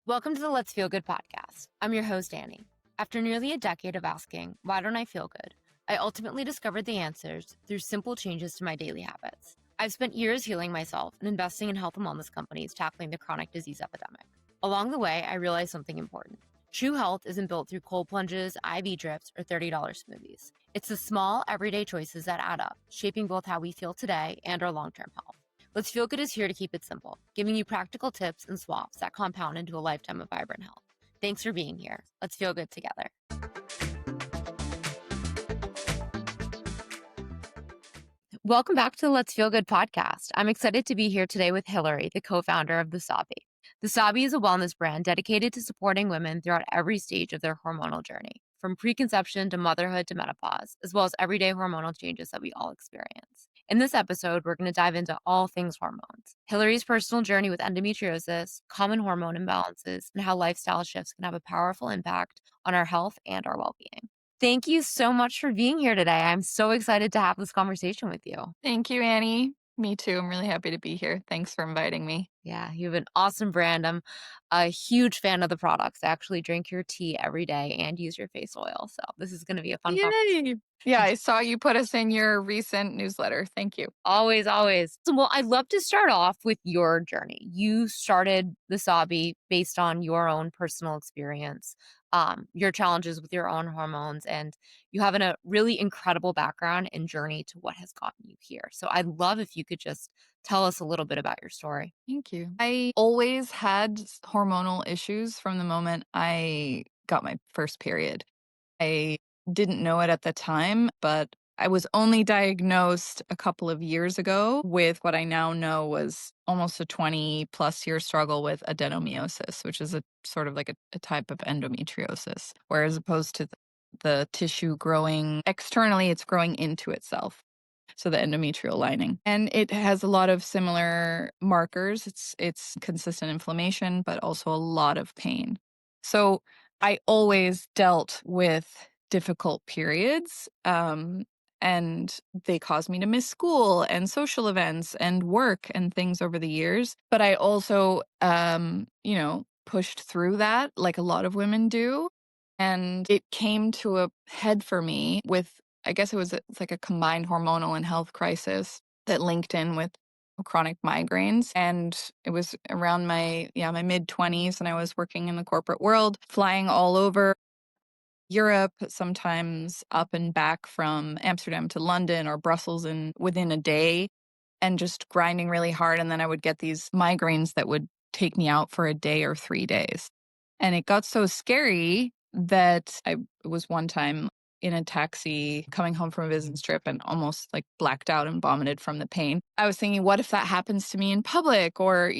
Welcome to the Let's Feel Good podcast. I'm your host, Annie. After nearly a decade of asking, why don't I feel good? I ultimately discovered the answers through simple changes to my daily habits. I've spent years healing myself and investing in health and wellness companies tackling the chronic disease epidemic. Along the way, I realized something important. True health isn't built through cold plunges, IV drips, or $30 smoothies. It's the small, everyday choices that add up, shaping both how we feel today and our long-term health. Let's Feel Good is here to keep it simple, giving you practical tips and swaps that compound into a lifetime of vibrant health. Thanks for being here. Let's feel good together. Welcome back to the Let's Feel Good podcast. I'm excited to be here today with Hilary, the co-founder of the Sabi. The Sabi is a wellness brand dedicated to supporting women throughout every stage of their hormonal journey, from preconception to motherhood to menopause, as well as everyday hormonal changes that we all experience. In this episode, we're going to dive into all things hormones, Hilary's personal journey with endometriosis, common hormone imbalances, and how lifestyle shifts can have a powerful impact on our health and our well-being. Thank you so much for being here today. I'm so excited to have this conversation with you. Thank you, Annie. Me too. I'm really happy to be here. Thanks for inviting me. Yeah, you have an awesome brand. I'm a huge fan of the products. I actually drink your tea every day and use your face oil. So this is going to be a fun conversation. Yay! Yeah, I saw you put us in your recent newsletter. Thank you. Always, always. So, well, I'd love to start off with your journey. You started the Sabi based on your own personal experience, your challenges with your own hormones, and you have a really incredible background and journey to what has gotten you here. So I'd love if you could just tell us a little bit about your story. Thank you. I always had hormonal issues from the moment I got my first period. I didn't know it at the time, but I was only diagnosed a couple of years ago with what I now know was almost a 20+ year struggle with adenomyosis, which is a sort of like a type of endometriosis, where as opposed to the tissue growing externally, it's growing into itself. So the endometrial lining. And it has a lot of similar markers. It's consistent inflammation, but also a lot of pain. So I always dealt with difficult periods. And they caused me to miss school and social events and work and things over the years. But I also, pushed through that like a lot of women do. And it came to a head for me with, I guess it's like a combined hormonal and health crisis that linked in with chronic migraines. And it was around my mid-20s, and I was working in the corporate world, flying all over Europe, sometimes up and back from Amsterdam to London or Brussels within a day, and just grinding really hard. And then I would get these migraines that would take me out for a day or 3 days. And it got so scary that I was one time in a taxi coming home from a business trip and almost like blacked out and vomited from the pain. I was thinking, what if that happens to me in public? Or,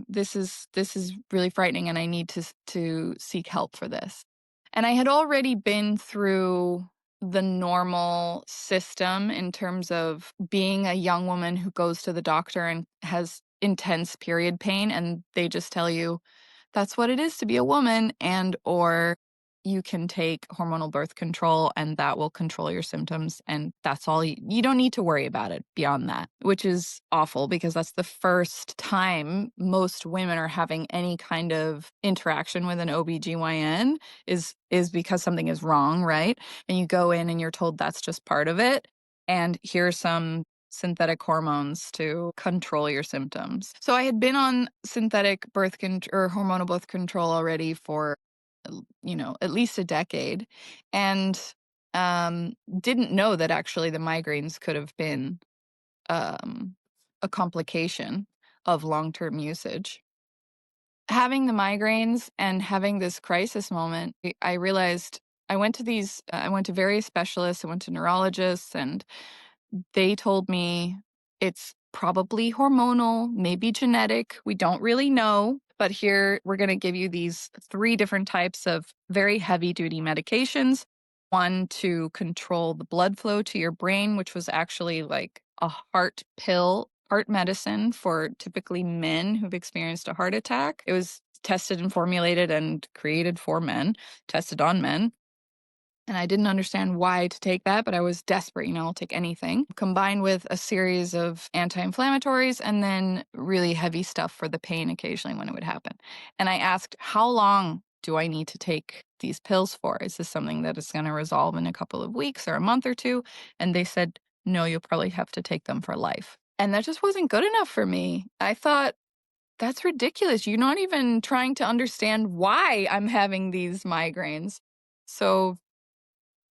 this is really frightening, and I need to seek help for this. And I had already been through the normal system in terms of being a young woman who goes to the doctor and has intense period pain, and they just tell you that's what it is to be a woman, or you can take hormonal birth control and that will control your symptoms, and that's all. You don't need to worry about it beyond that, which is awful because that's the first time most women are having any kind of interaction with an OBGYN is because something is wrong, right? And you go in and you're told that's just part of it, and here's some synthetic hormones to control your symptoms. So I had been on synthetic birth or hormonal birth control already for at least a decade, and didn't know that actually the migraines could have been a complication of long-term usage. Having the migraines and having this crisis moment, I realized I went to various specialists. I went to neurologists, and they told me it's probably hormonal, maybe genetic. We don't really know. But here we're going to give you these 3 different types of very heavy duty medications. One to control the blood flow to your brain, which was actually like a heart medicine for typically men who've experienced a heart attack. It was tested and formulated and created for men, tested on men. And I didn't understand why to take that, but I was desperate, I'll take anything. Combined with a series of anti-inflammatories and then really heavy stuff for the pain occasionally when it would happen. And I asked, how long do I need to take these pills for? Is this something that is going to resolve in a couple of weeks or a month or two? And they said, no, you'll probably have to take them for life. And that just wasn't good enough for me. I thought, that's ridiculous. You're not even trying to understand why I'm having these migraines. So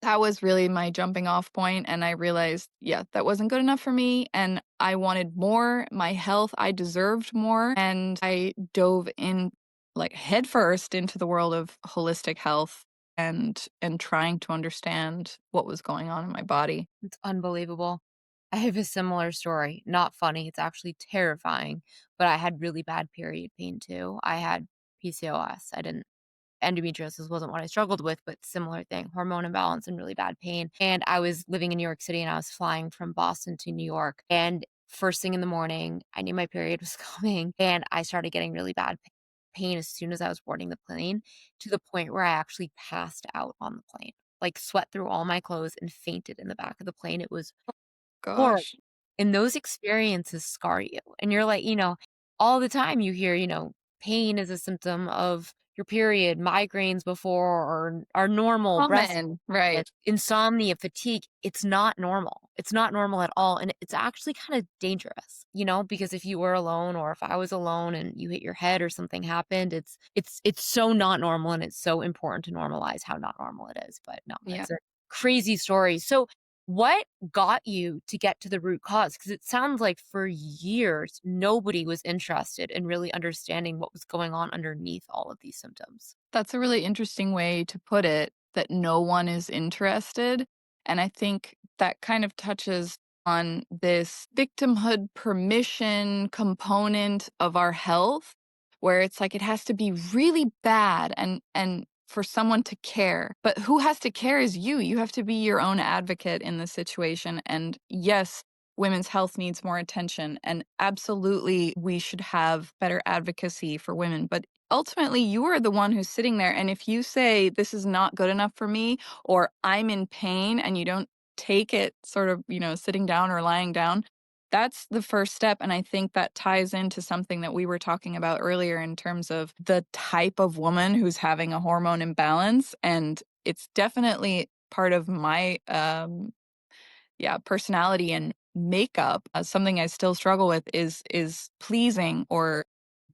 that was really my jumping off point, and I realized, yeah, that wasn't good enough for me, and I wanted more. My health, I deserved more, and I dove in, like, headfirst into the world of holistic health and trying to understand what was going on in my body. It's unbelievable. I have a similar story. Not funny, it's actually terrifying, but I had really bad period pain too. I had PCOS. I didn't Endometriosis wasn't what I struggled with, but similar thing, hormone imbalance and really bad pain. And I was living in New York City and I was flying from Boston to New York. And first thing in the morning, I knew my period was coming and I started getting really bad pain as soon as I was boarding the plane to the point where I actually passed out on the plane, like sweat through all my clothes and fainted in the back of the plane. It was horrible. Gosh. And those experiences scar you. And you're like, all the time you hear, pain is a symptom of your period, migraines before are normal, breast Common, right. insomnia, fatigue. It's not normal. It's not normal at all. And it's actually kind of dangerous, because if you were alone or if I was alone and you hit your head or something happened, it's so not normal and it's so important to normalize how not normal it is. But no, Yeah. it's a crazy story. So what got you to get to the root cause? Because it sounds like for years, nobody was interested in really understanding what was going on underneath all of these symptoms. That's a really interesting way to put it, that no one is interested. And I think that kind of touches on this victimhood permission component of our health, where it's like it has to be really bad and for someone to care. But who has to care is you. You have to be your own advocate in the situation. And yes, women's health needs more attention. And absolutely, we should have better advocacy for women. But ultimately, you are the one who's sitting there, and if you say, "This is not good enough for me," or "I'm in pain," and you don't take it sort of, sitting down or lying down, that's the first step, and I think that ties into something that we were talking about earlier in terms of the type of woman who's having a hormone imbalance, and it's definitely part of my, yeah, personality and makeup. Something I still struggle with is pleasing or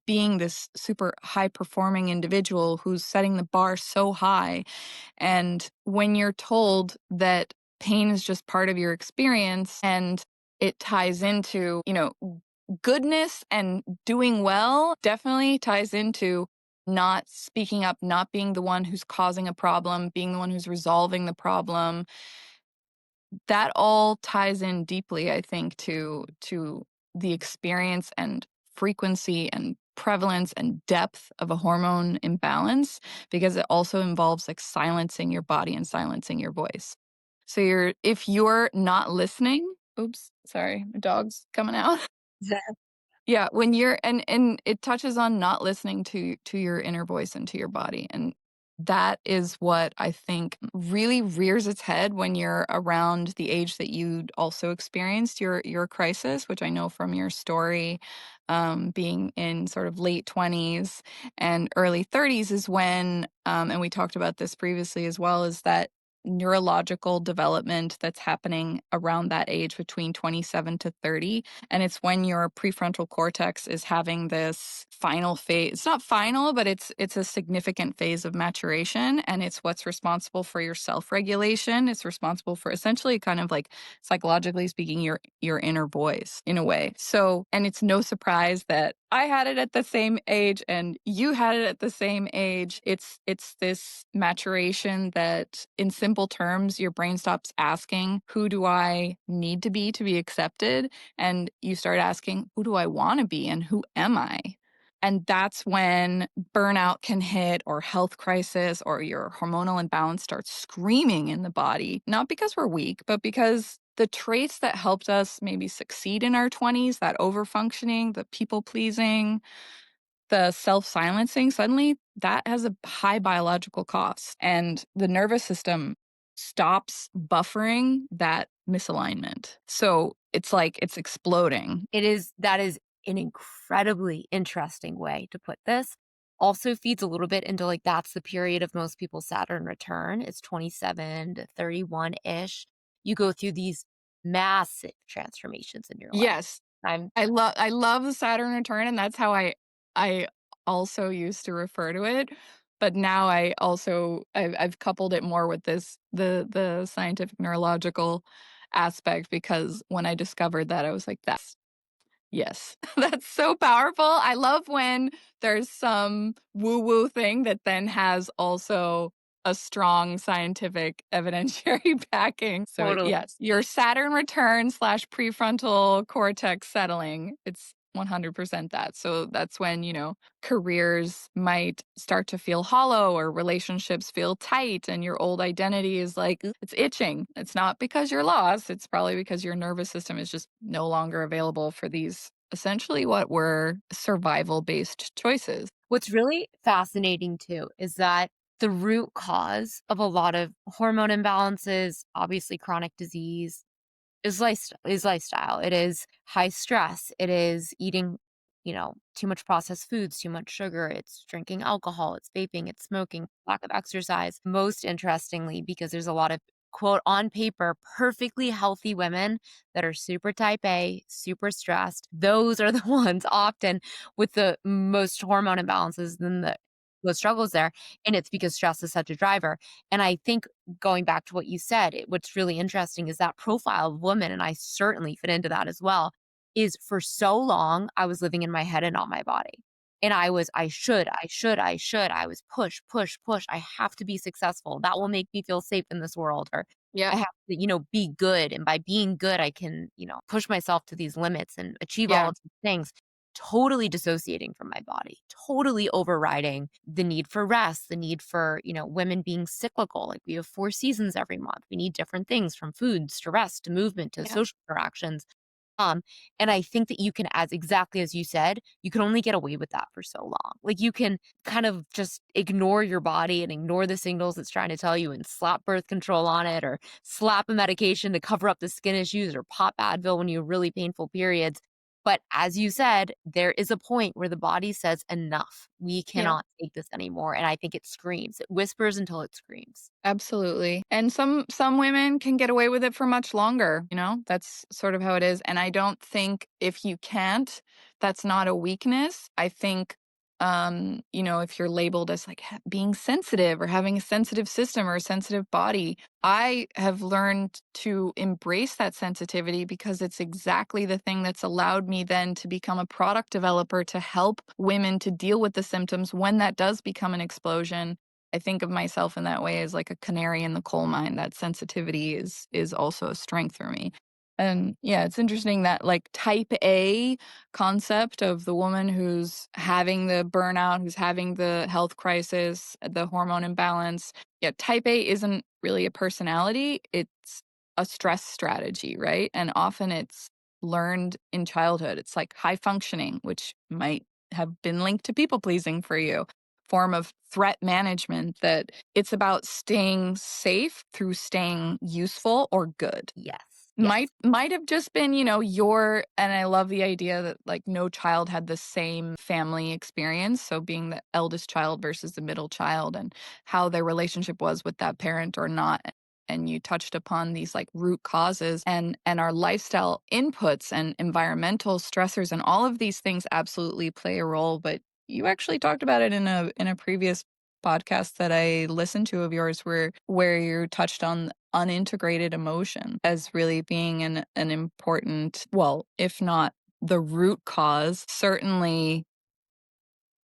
being this super high performing individual who's setting the bar so high. And when you're told that pain is just part of your experience and it ties into, goodness and doing well, definitely ties into not speaking up, not being the one who's causing a problem, being the one who's resolving the problem. That all ties in deeply, I think, to the experience and frequency and prevalence and depth of a hormone imbalance, because it also involves, like, silencing your body and silencing your voice. So if you're not listening, oops, sorry, my dog's coming out. Yeah, when you're and it touches on not listening to your inner voice and to your body, and that is what I think really rears its head when you're around the age that you'd also experienced your crisis, which I know from your story, being in sort of late 20s and early 30s is when, and we talked about this previously as well, is that neurological development that's happening around that age between 27 to 30, and it's when your prefrontal cortex is having this final phase. It's not final, but it's a significant phase of maturation, and it's what's responsible for your self-regulation. It's responsible for essentially, kind of like, psychologically speaking, your inner voice in a way. So, and it's no surprise that I had it at the same age and you had it at the same age. It's this maturation that, in simple terms, your brain stops asking, who do I need to be accepted? And you start asking, who do I want to be and who am I? And that's when burnout can hit, or health crisis, or your hormonal imbalance starts screaming in the body, not because we're weak, but because the traits that helped us maybe succeed in our 20s, that overfunctioning, the people pleasing, the self-silencing, suddenly that has a high biological cost. And the nervous system stops buffering that misalignment. So it's like it's exploding. That is an incredibly interesting way to put this. Also feeds a little bit into, like, that's the period of most people's Saturn return. It's 27 to 31-ish. You go through these massive transformations in your life. Yes. I'm I love the Saturn return, and that's how I also used to refer to it, but now I've coupled it more with the scientific neurological aspect, because when I discovered that, I was like, "That's yes, that's so powerful." I love when there's some woo-woo thing that then has also a strong scientific evidentiary backing. So, totally. yes, your Saturn return slash prefrontal cortex settling, it's 100% that. So that's when, careers might start to feel hollow or relationships feel tight and your old identity is like, it's itching. It's not because you're lost. It's probably because your nervous system is just no longer available for these essentially what were survival based choices. What's really fascinating too is that the root cause of a lot of hormone imbalances, obviously chronic disease, is lifestyle. It is high stress. It is eating, too much processed foods, too much sugar. It's drinking alcohol. It's vaping. It's smoking. Lack of exercise. Most interestingly, because there's a lot of quote on paper perfectly healthy women that are super type A, super stressed. Those are the ones often with the most hormone imbalances and the struggles there. And it's because stress is such a driver. And I think going back to what you said, what's really interesting is that profile of woman, and I certainly fit into that as well, is for so long I was living in my head and not my body. And I was push, push, push. I have to be successful. That will make me feel safe in this world. Or I Yep. have to, be good. And by being good, I can, push myself to these limits and achieve all Yeah. of these things. Totally dissociating from my body, totally overriding the need for rest, the need for, women being cyclical. Like we have 4 seasons every month. We need different things from foods to rest to movement to Yeah. social interactions. Um, and I think that you can, as exactly as you said, you can only get away with that for so long. Like you can kind of just ignore your body and ignore the signals it's trying to tell you and slap birth control on it or slap a medication to cover up the skin issues or pop Advil when you have really painful periods. But as you said, there is a point where the body says enough. We Yeah. cannot take this anymore. And I think it screams. It whispers until it screams. Absolutely. And some women can get away with it for much longer, That's sort of how it is. And I don't think if you can't, that's not a weakness. I think if you're labeled as like being sensitive or having a sensitive system or a sensitive body, I have learned to embrace that sensitivity because it's exactly the thing that's allowed me then to become a product developer to help women to deal with the symptoms when that does become an explosion. I think of myself in that way as like a canary in the coal mine. That sensitivity is also a strength for me. And yeah, it's interesting that like type A concept of the woman who's having the burnout, who's having the health crisis, the hormone imbalance. Yeah, type A isn't really a personality, it's a stress strategy, right? And often it's learned in childhood. It's like high functioning, which might have been linked to people pleasing for you, form of threat management, that it's about staying safe through staying useful or good. Yes. Yes. Might have just been, your and I love the idea that like no child had the same family experience. So being the eldest child versus the middle child and how their relationship was with that parent or not. And you touched upon these like root causes and our lifestyle inputs and environmental stressors and all of these things absolutely play a role. But you actually talked about it in a previous podcast that I listened to of yours where you touched on unintegrated emotion as really being an important, well, if not the root cause, certainly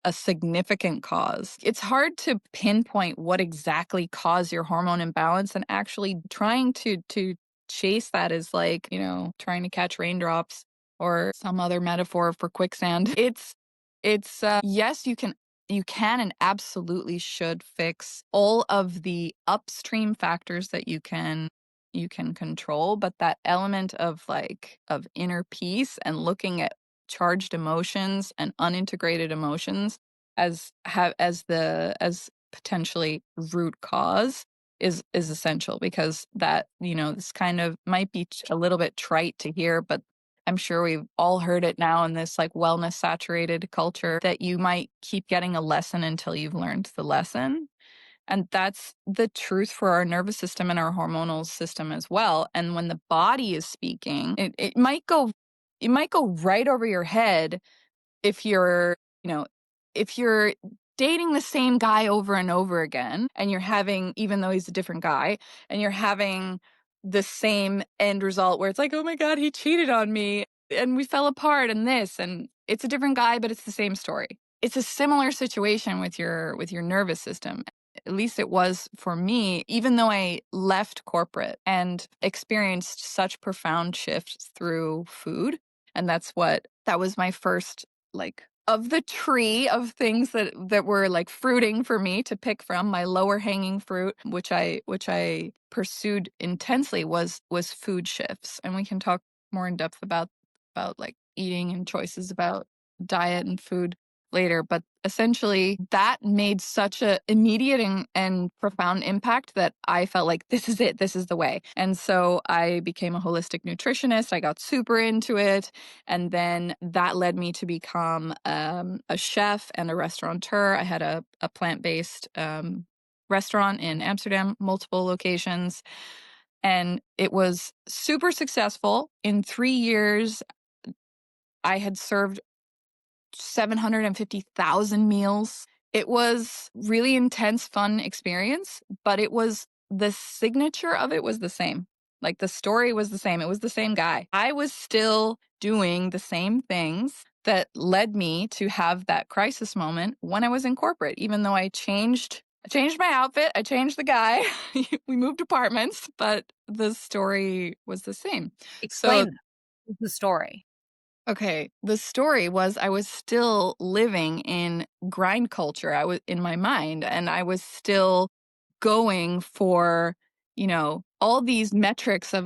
a significant cause. It's hard to pinpoint what exactly caused your hormone imbalance, and actually trying to chase that is like, trying to catch raindrops or some other metaphor for quicksand. It's yes, you can and absolutely should fix all of the upstream factors that you can control, but that element of of inner peace and looking at charged emotions and unintegrated emotions as potentially root cause is essential, because that, this kind of might be a little bit trite to hear, but I'm sure we've all heard it now in this like wellness saturated culture, that you might keep getting a lesson until you've learned the lesson. And that's the truth for our nervous system and our hormonal system as well. And when the body is speaking, it might go right over your head if you're dating the same guy over and over again, and you're having, even though he's a different guy, and you're having the same end result where it's like, oh my God, he cheated on me and we fell apart and this, and it's a different guy, but it's the same story. It's a similar situation with your nervous system. At least it was for me, even though I left corporate and experienced such profound shifts through food. And that was my first, like, of the tree of things that were like fruiting for me to pick from. My lower hanging fruit, which I pursued intensely, was food shifts. And we can talk more in depth about like eating and choices about diet and food later, but essentially that made such a immediate and profound impact that I felt like this is it, this is the way. And so I became a holistic nutritionist. I got super into it, and then that led me to become a chef and a restaurateur. I had a plant-based restaurant in Amsterdam, multiple locations, and it was super successful. In 3 years, I had served 750,000 meals. It was really intense, fun experience, but the signature of it was the same. Like, the story was the same. It was the same guy. I was still doing the same things that led me to have that crisis moment when I was in corporate, even though I changed my outfit, I changed the guy, we moved apartments, but the story was the same. So Explain the story. okay, the story was I was still living in grind culture. I was in my mind, and I was still going for, all these metrics of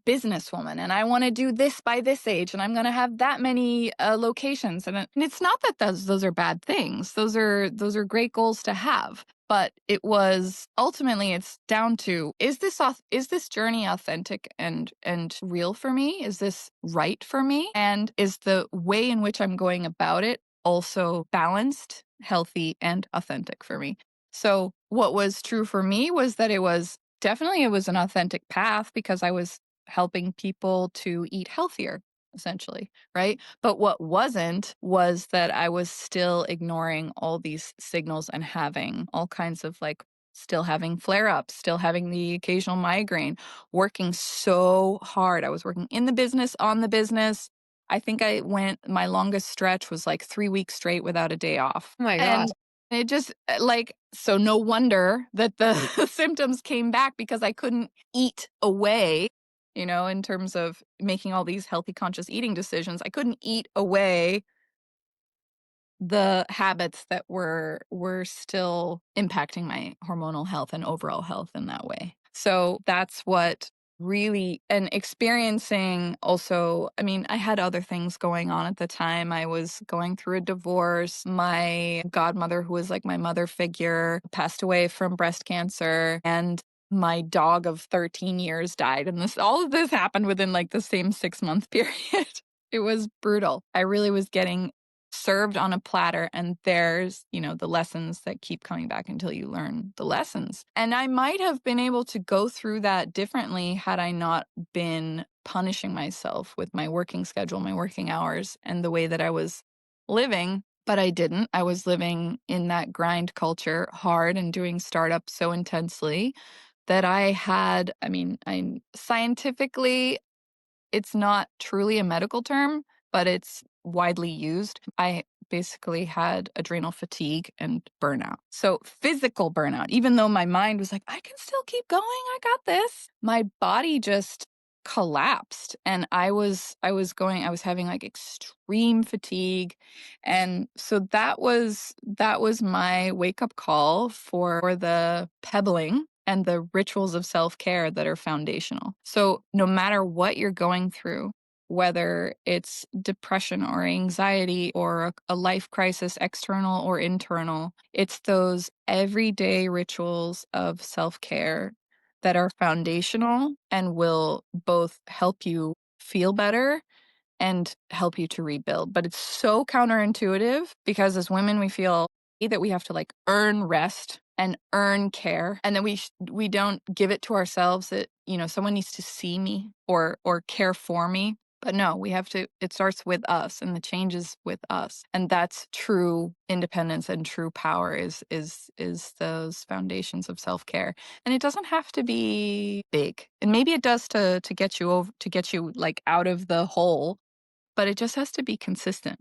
businesswoman, and I want to do this by this age, and I'm going to have that many locations, and it's not that those are bad things. Those are great goals to have. But it was ultimately, it's down to, is this journey authentic and real for me? Is this right for me? And is the way in which I'm going about it also balanced, healthy, and authentic for me? So what was true for me was that it was an authentic path, because I was helping people to eat healthier, essentially, right? But what wasn't was that I was still ignoring all these signals and having all kinds of, like, still having flare-ups, still having the occasional migraine, working so hard. I was working in the business, on the business. I think my longest stretch was like 3 weeks straight without a day off. Oh my God. And it just, so no wonder that the symptoms came back, because I couldn't eat away, in terms of making all these healthy, conscious eating decisions. I couldn't eat away the habits that were still impacting my hormonal health and overall health in that way. So that's what really, and experiencing also, I mean, I had other things going on at the time. I was going through a divorce. My godmother, who was like my mother figure, passed away from breast cancer, and my dog of 13 years died. And all of this happened within like the same 6-month period. It was brutal. I really was getting served on a platter, and there's, the lessons that keep coming back until you learn the lessons. And I might have been able to go through that differently had I not been punishing myself with my working schedule, my working hours, and the way that I was living. But I didn't. I was living in that grind culture hard and doing startups so intensely that I scientifically, it's not truly a medical term, but it's widely used. I basically had adrenal fatigue and burnout. So physical burnout, even though my mind was like, I can still keep going, I got this. My body just collapsed, and I was having like extreme fatigue. And so that was my wake-up call for the pebbling and the rituals of self-care that are foundational. So no matter what you're going through, whether it's depression or anxiety or a life crisis, external or internal. It's those everyday rituals of self-care that are foundational and will both help you feel better and help you to rebuild. But it's so counterintuitive because as women, we feel that we have to like earn rest and earn care, and then we don't give it to ourselves that, you know, someone needs to see me or care for me. But no, we have to, it starts with us and the changes with us. And that's true independence and true power is those foundations of self-care. And it doesn't have to be big. And maybe it does to get you over, to get you like out of the hole, but it just has to be consistent.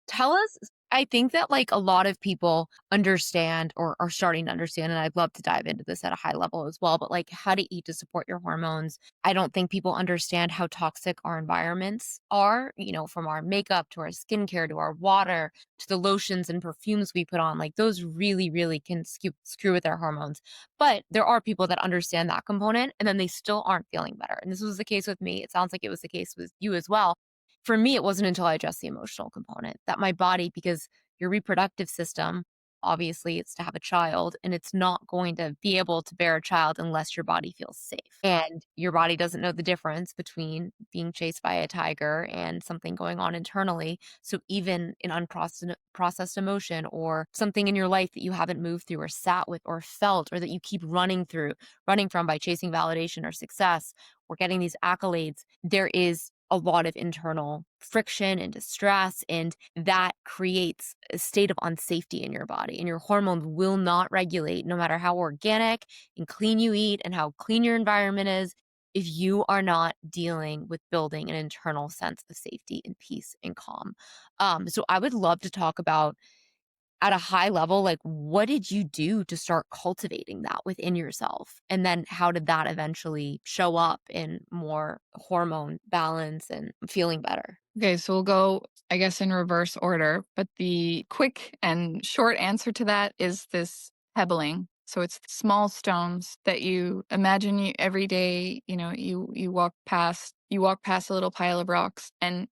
Tell us, I think that like a lot of people understand or are starting to understand, and I'd love to dive into this at a high level as well, but like how to eat to support your hormones. I don't think people understand how toxic our environments are, you know, from our makeup to our skincare to our water to the lotions and perfumes we put on. Like those really, really can screw with our hormones. But there are people that understand that component and then they still aren't feeling better. And this was the case with me. It sounds like it was the case with you as well. For me, it wasn't until I addressed the emotional component that my body, because your reproductive system, obviously, it's to have a child, and it's not going to be able to bear a child unless your body feels safe. And your body doesn't know the difference between being chased by a tiger and something going on internally. So even an unprocessed processed emotion or something in your life that you haven't moved through or sat with or felt or that you keep running from by chasing validation or success or getting these accolades, there is a lot of internal friction and distress, and that creates a state of unsafety in your body. And your hormones will not regulate, no matter how organic and clean you eat and how clean your environment is, if you are not dealing with building an internal sense of safety and peace and calm. So I would love to talk about at a high level, like what did you do to start cultivating that within yourself? And then how did that eventually show up in more hormone balance and feeling better? Okay, so we'll go, I guess, in reverse order. But the quick and short answer to that is this pebbling. So it's small stones that you imagine you every day, you know, you walk past a little pile of rocks, and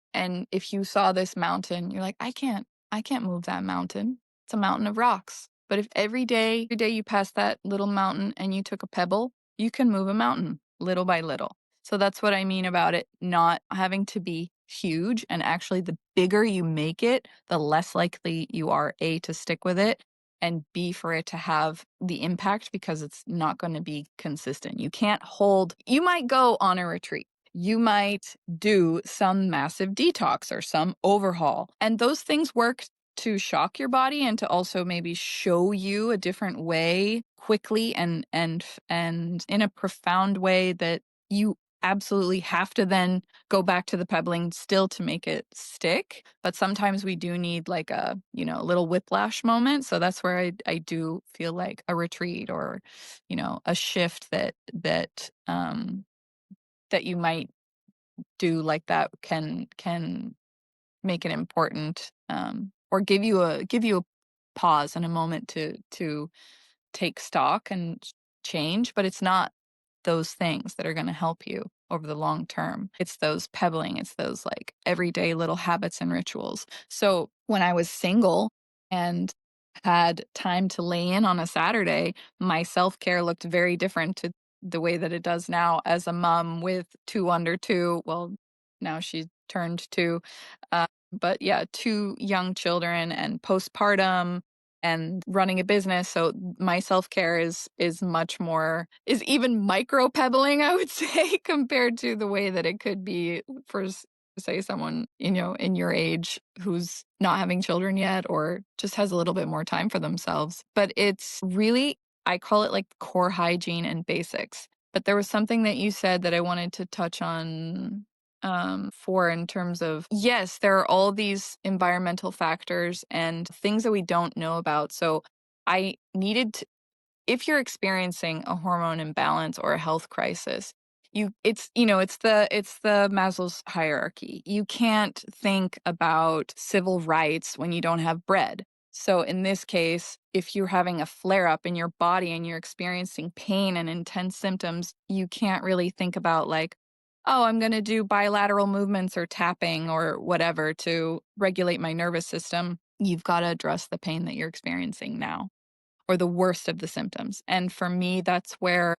if you saw this mountain, you're like, I can't move that mountain. It's a mountain of rocks. But if every day you pass that little mountain and you took a pebble, you can move a mountain little by little. So that's what I mean about it not having to be huge. And actually, the bigger you make it, the less likely you are, A, to stick with it, and B, for it to have the impact because it's not going to be consistent. You might go on a retreat. You might do some massive detox or some overhaul. And those things work to shock your body and to also maybe show you a different way quickly and in a profound way that you absolutely have to then go back to the pebbling still to make it stick. But sometimes we do need like a, you know, a little whiplash moment. So that's where I do feel like a retreat or, you know, a shift that you might do like that can make it important, or give you a pause and a moment to take stock and change. But it's not those things that are going to help you over the long term. It's those pebbling, it's those like everyday little habits and rituals. So when I was single and had time to lay in on a Saturday, my self-care looked very different to the way that it does now as a mom with two under two. Well, now she turned two. But yeah, two young children and postpartum and running a business. So my self-care is much more, is even micro pebbling, I would say, compared to the way that it could be for say someone, you know, in your age who's not having children yet or just has a little bit more time for themselves. But it's really, I call it like core hygiene and basics. But there was something that you said that I wanted to touch on for in terms of, yes, there are all these environmental factors and things that we don't know about. So I needed to, if you're experiencing a hormone imbalance or a health crisis, it's the Maslow's hierarchy. You can't think about civil rights when you don't have bread. So in this case, if you're having a flare up in your body and you're experiencing pain and intense symptoms, you can't really think about like, oh, I'm going to do bilateral movements or tapping or whatever to regulate my nervous system. You've got to address the pain that you're experiencing now or the worst of the symptoms. And for me, that's where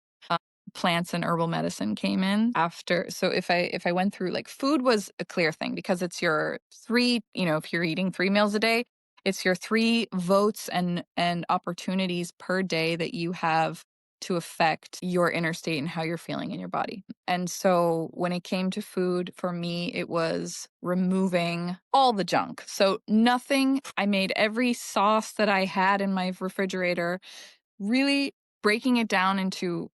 plants and herbal medicine came in after. So if I went through, like, food was a clear thing because it's your three, if you're eating 3 meals a day, it's your three votes and opportunities per day that you have to affect your inner state and how you're feeling in your body. And so when it came to food, for me, it was removing all the junk. So nothing, I made every sauce that I had in my refrigerator, really breaking it down into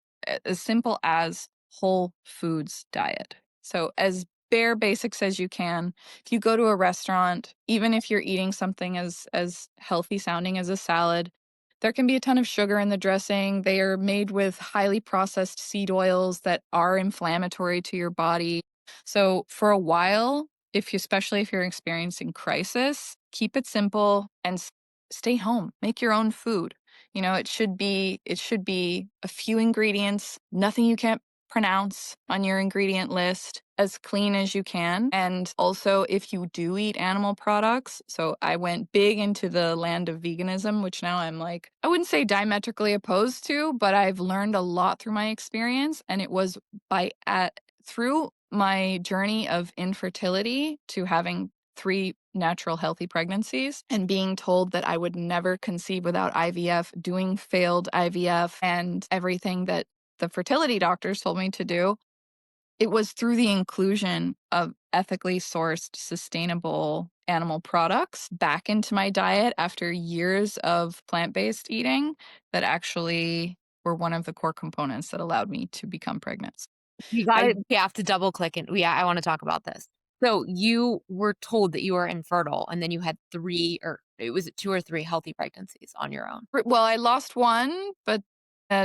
as simple as whole foods diet. So as bare basics as you can. If you go to a restaurant, even if you're eating something as healthy sounding as a salad, there can be a ton of sugar in the dressing. They are made with highly processed seed oils that are inflammatory to your body. So for a while, especially if you're experiencing crisis, keep it simple and stay home. Make your own food. It should be a few ingredients, nothing you can't pronounce on your ingredient list, as clean as you can. And also, if you do eat animal products, so I went big into the land of veganism, which now I'm like, I wouldn't say diametrically opposed to, but I've learned a lot through my experience. And it was through my journey of infertility to having 3 natural healthy pregnancies and being told that I would never conceive without IVF, doing failed IVF and everything that the fertility doctors told me to do. It was through the inclusion of ethically sourced, sustainable animal products back into my diet after years of plant-based eating that actually were one of the core components that allowed me to become pregnant. We have to double click and yeah, I want to talk about this. So you were told that you were infertile and then you had 3 or it was 2 or 3 healthy pregnancies on your own. Well, I lost one, but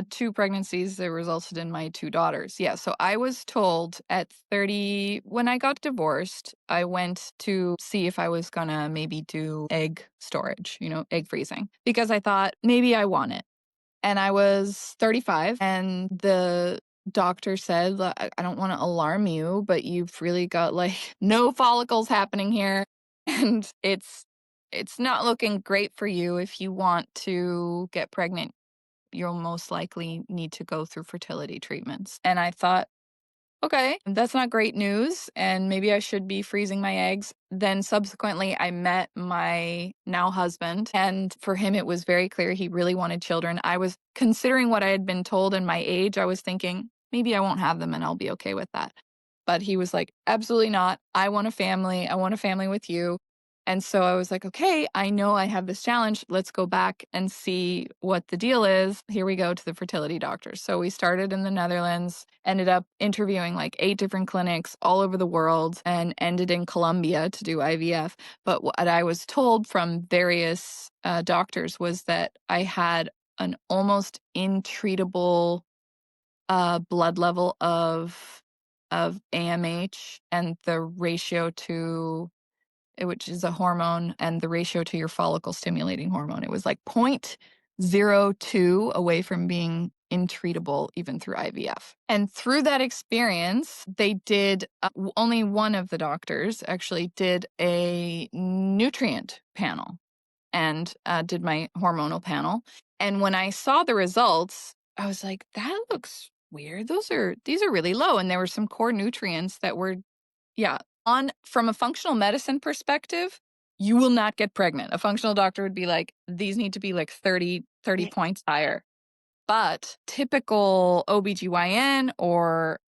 2 pregnancies that resulted in my 2 daughters. Yeah, so I was told at 30 when I got divorced, I went to see if I was gonna maybe do egg storage, egg freezing, because I thought maybe I want it. And I was 35, and the doctor said, I don't want to alarm you, but you've really got like no follicles happening here. And it's not looking great for you. If you want to get pregnant, you'll most likely need to go through fertility treatments. And I thought, okay, that's not great news. And maybe I should be freezing my eggs. Then subsequently, I met my now husband. And for him, it was very clear he really wanted children. I was considering what I had been told and my age. I was thinking, maybe I won't have them and I'll be okay with that. But he was like, absolutely not. I want a family. I want a family with you. And so I was like, okay, I know I have this challenge. Let's go back and see what the deal is. Here we go to the fertility doctors. So we started in the Netherlands, ended up interviewing like 8 different clinics all over the world, and ended in Colombia to do IVF. But what I was told from various doctors was that I had an almost intreatable blood level of AMH, and the ratio to which is a hormone, and the ratio to your follicle stimulating hormone. It was like 0.02 away from being intreatable even through IVF. And through that experience, they did only one of the doctors actually did a nutrient panel and did my hormonal panel. And when I saw the results, I was like, that looks weird. These are really low. And there were some core nutrients that were, yeah, from a functional medicine perspective, you will not get pregnant. A functional doctor would be like, these need to be like 30 points higher. But typical OBGYN or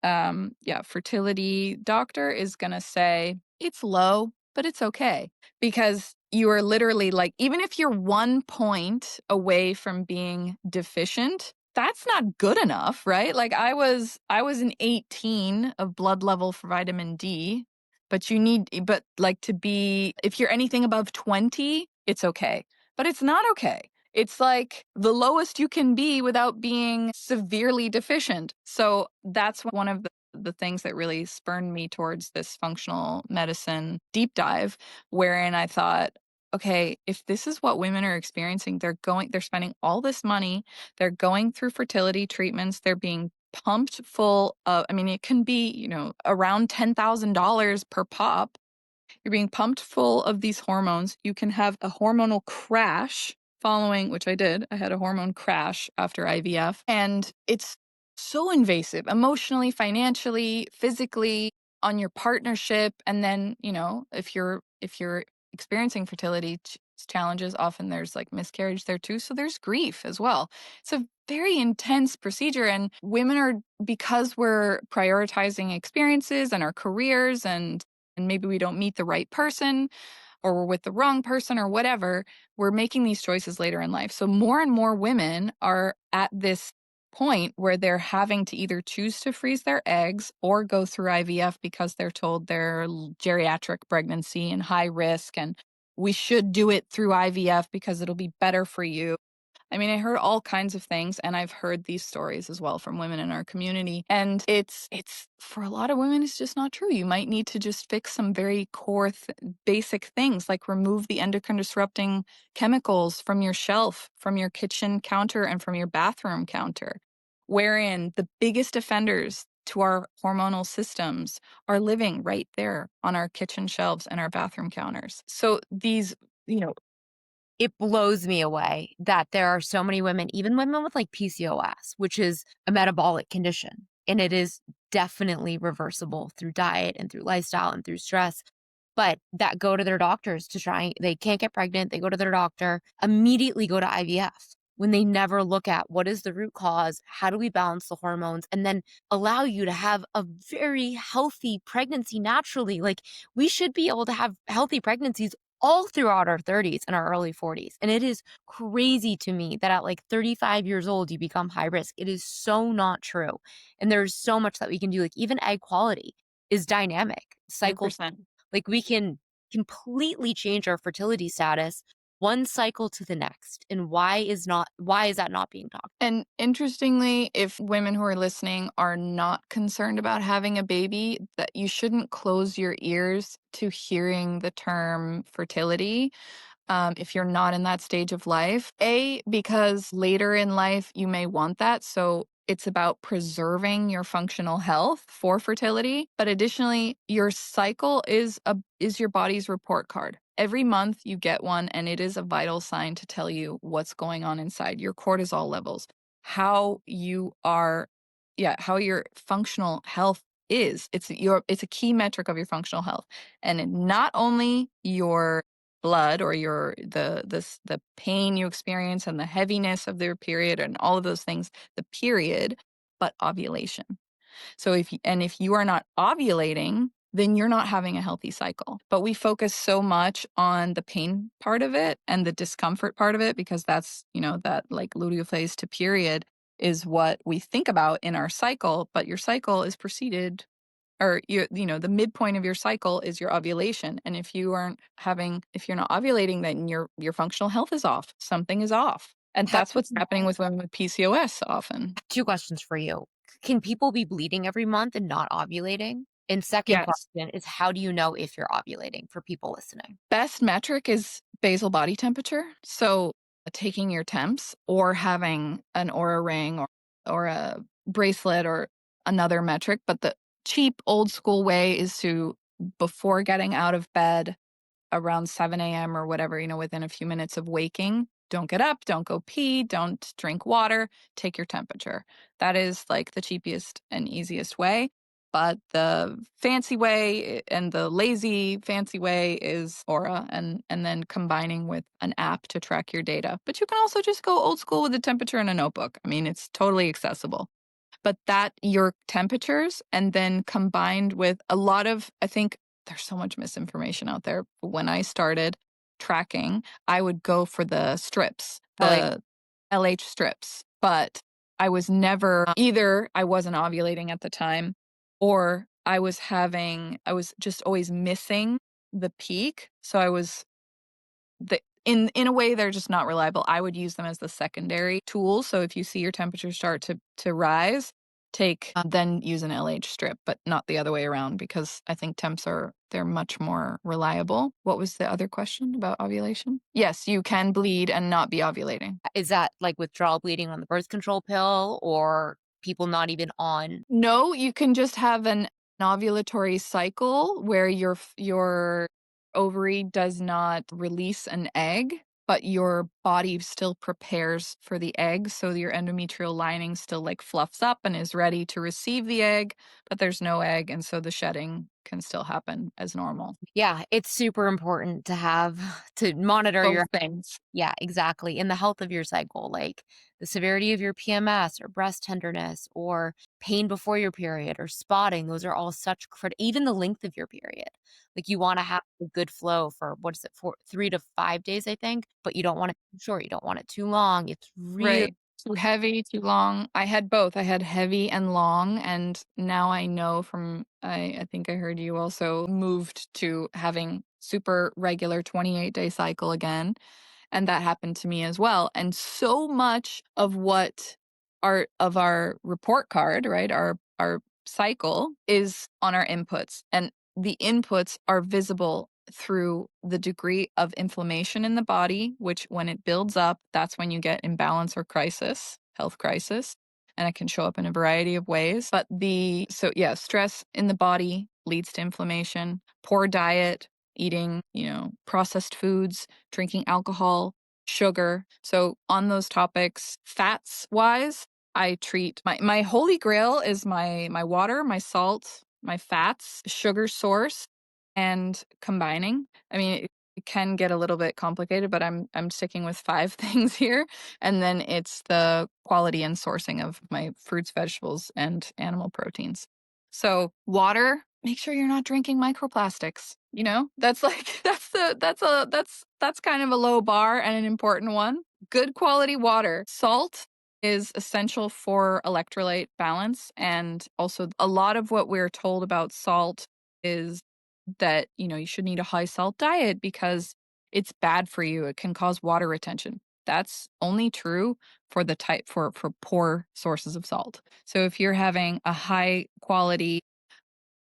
fertility doctor is going to say it's low, but it's okay, because you are literally like, even if you're 1 point away from being deficient, that's not good enough, right? Like I was an 18 of blood level for vitamin D, but like to be, if you're anything above 20, it's okay. But it's not okay. It's like the lowest you can be without being severely deficient. So that's one of the things that really spurred me towards this functional medicine deep dive, wherein I thought, okay, if this is what women are experiencing, they're spending all this money, they're going through fertility treatments, they're being pumped full of, I mean, it can be, around $10,000 per pop. You're being pumped full of these hormones. You can have a hormonal crash following, which I did. I had a hormone crash after IVF, and it's so invasive emotionally, financially, physically, on your partnership. And then, if you're experiencing fertility challenges, often there's like miscarriage there too. So there's grief as well. It's a very intense procedure, and women are, because we're prioritizing experiences and our careers, and maybe we don't meet the right person, or we're with the wrong person, or whatever, we're making these choices later in life. So more and more women are at this point where they're having to either choose to freeze their eggs or go through IVF because they're told they're geriatric pregnancy and high risk, and we should do it through IVF because it'll be better for you. I mean, I heard all kinds of things, and I've heard these stories as well from women in our community. And it's for a lot of women, it's just not true. You might need to just fix some very core basic things, like remove the endocrine disrupting chemicals from your shelf, from your kitchen counter, and from your bathroom counter, wherein the biggest offenders to our hormonal systems are living right there on our kitchen shelves and our bathroom counters. So these, you know, It blows me away that there are so many women, even women with like PCOS, which is a metabolic condition, and it is definitely reversible through diet and through lifestyle and through stress, but that go to their doctors to try, they can't get pregnant. They go to their doctor, immediately go to IVF when they never look at what is the root cause, how do we balance the hormones, and then allow you to have a very healthy pregnancy naturally. Like, we should be able to have healthy pregnancies all throughout our 30s and our early 40s. And it is crazy to me that at like 35 years old, you become high risk. It is so not true. And there's so much that we can do. Like, even egg quality is dynamic. Cycle, 100%. like, we can completely change our fertility status one cycle to the next. And why is that not being talked? And interestingly, if women who are listening are not concerned about having a baby, that you shouldn't close your ears to hearing the term fertility. If you're not in that stage of life. Because later in life, you may want that. So it's about preserving your functional health for fertility. But additionally, your cycle is your body's report card. Every month you get one, and it is a vital sign to tell you what's going on inside your cortisol levels, how you are, how your functional health is. It's a key metric of your functional health. And not only your blood, or the pain you experience and the heaviness of their period and all of those things, the period, but ovulation. So if you are not ovulating, then you're not having a healthy cycle. But we focus so much on the pain part of it and the discomfort part of it, because that's, that like luteal phase to period is what we think about in our cycle. But your cycle is preceded, or the midpoint of your cycle is your ovulation. And if you're not ovulating, then your functional health is off. Something is off. And that's what's happening with women with PCOS often. Two questions for you. Can people be bleeding every month and not ovulating? And second Yes. question is, how do you know if you're ovulating, for people listening? Best metric is basal body temperature. So taking your temps, or having an Aura ring, or a bracelet, or another metric. But the cheap old school way is to, before getting out of bed, around 7 a.m. or whatever, within a few minutes of waking, don't get up, don't go pee, don't drink water, take your temperature. That is like the cheapest and easiest way. But the fancy way, and the lazy fancy way, is Aura, and then combining with an app to track your data. But you can also just go old school with a temperature and a notebook. I mean, it's totally accessible. But that, your temperatures, and then combined with a lot of, I think there's so much misinformation out there. When I started tracking, I would go for the strips, the LH strips, but I was never, either I wasn't ovulating at the time, or I was just always missing the peak. So I was, in a way, they're just not reliable. I would use them as the secondary tool. So if you see your temperature start to rise, then use an LH strip, but not the other way around, because I think they're much more reliable. What was the other question about ovulation? Yes, you can bleed and not be ovulating. Is that like withdrawal bleeding on the birth control pill, or people not even on? No, you can just have an ovulatory cycle where your ovary does not release an egg, but your body still prepares for the egg, so your endometrial lining still, like, fluffs up and is ready to receive the egg, but there's no egg, and so the shedding can still happen as normal. Yeah, it's super important to have to monitor Both your things. yeah, exactly, in the health of your cycle, like the severity of your PMS or breast tenderness or pain before your period or spotting, those are all such even the length of your period. Like, you wanna have a good flow for what is it, for 3 to 5 days, I think, but you don't want it too short, you don't want it too long, it's real Right. Too heavy, too long. I had both. I had heavy and long, and now I know from I think I heard you also moved to having super regular 28-day cycle again, and that happened to me as well. And so much of what our report card, right? Our cycle is on our inputs, and the inputs are visible through the degree of inflammation in the body, which when it builds up, that's when you get imbalance or crisis, health crisis. And it can show up in a variety of ways. But so yeah, stress in the body leads to inflammation, poor diet, eating, processed foods, drinking alcohol, sugar. So on those topics, fats wise, I treat my holy grail is my water, my salt, my fats, sugar source, and combining. I mean, it can get a little bit complicated, but I'm sticking with 5 things here, and then it's the quality and sourcing of my fruits, vegetables, and animal proteins. So, water, make sure you're not drinking microplastics, That's like that's kind of a low bar and an important one. Good quality water. Salt is essential for electrolyte balance, and also a lot of what we're told about salt is that, you should eat a high salt diet because it's bad for you. It can cause water retention. That's only true for the type for poor sources of salt. So if you're having a high quality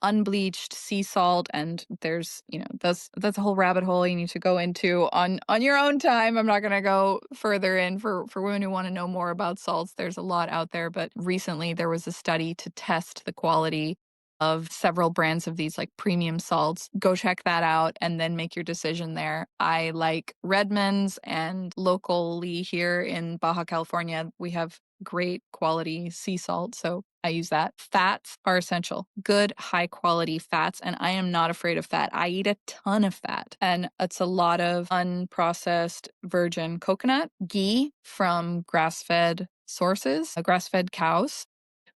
unbleached sea salt, and there's, that's a whole rabbit hole you need to go into on your own time. I'm not going to go further in for women who want to know more about salts. There's a lot out there, but recently there was a study to test the quality of several brands of these, like, premium salts. Go check that out and then make your decision there. I like Redmond's, and locally here in Baja California, we have great quality sea salt, so I use that. Fats are essential. Good, high quality fats, and I am not afraid of fat. I eat a ton of fat, and it's a lot of unprocessed virgin coconut, ghee from grass-fed sources, grass-fed cows,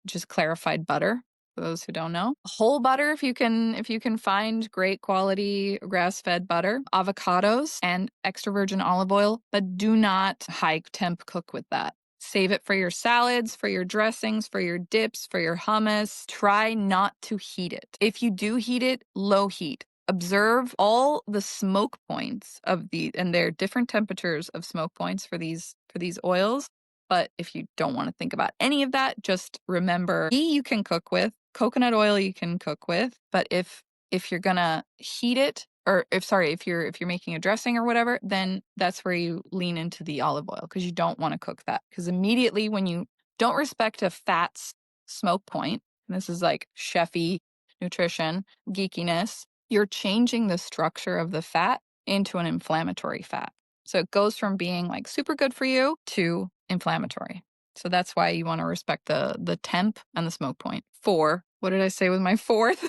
which is clarified butter, for those who don't know. Whole butter, if you can find great quality grass-fed butter, avocados, and extra virgin olive oil, but do not high temp cook with that. Save it for your salads, for your dressings, for your dips, for your hummus. Try not to heat it. If you do heat it, low heat. Observe all the smoke points and there are different temperatures of smoke points for these oils. But if you don't want to think about any of that, just remember, ghee you can cook with, coconut oil you can cook with, but if you're gonna heat it, or if you're making a dressing or whatever, then that's where you lean into the olive oil, because you don't want to cook that. Because immediately when you don't respect a fat's smoke point, and this is like chefy nutrition geekiness, you're changing the structure of the fat into an inflammatory fat. So it goes from being like super good for you to inflammatory. So that's why you want to respect the temp and the smoke point. 4. What did I say with my fourth?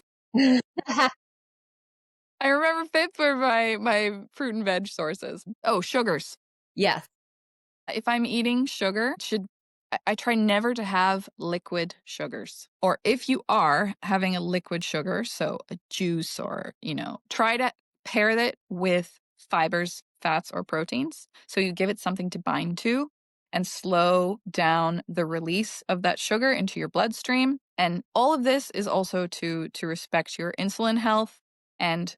I remember 5th were my fruit and veg sources. Oh, sugars. Yes. If I'm eating sugar, I try never to have liquid sugars. Or if you are having a liquid sugar, so a juice, or, try to pair it with fibers, fats, or proteins. So you give it something to bind to and slow down the release of that sugar into your bloodstream. And all of this is also to respect your insulin health, and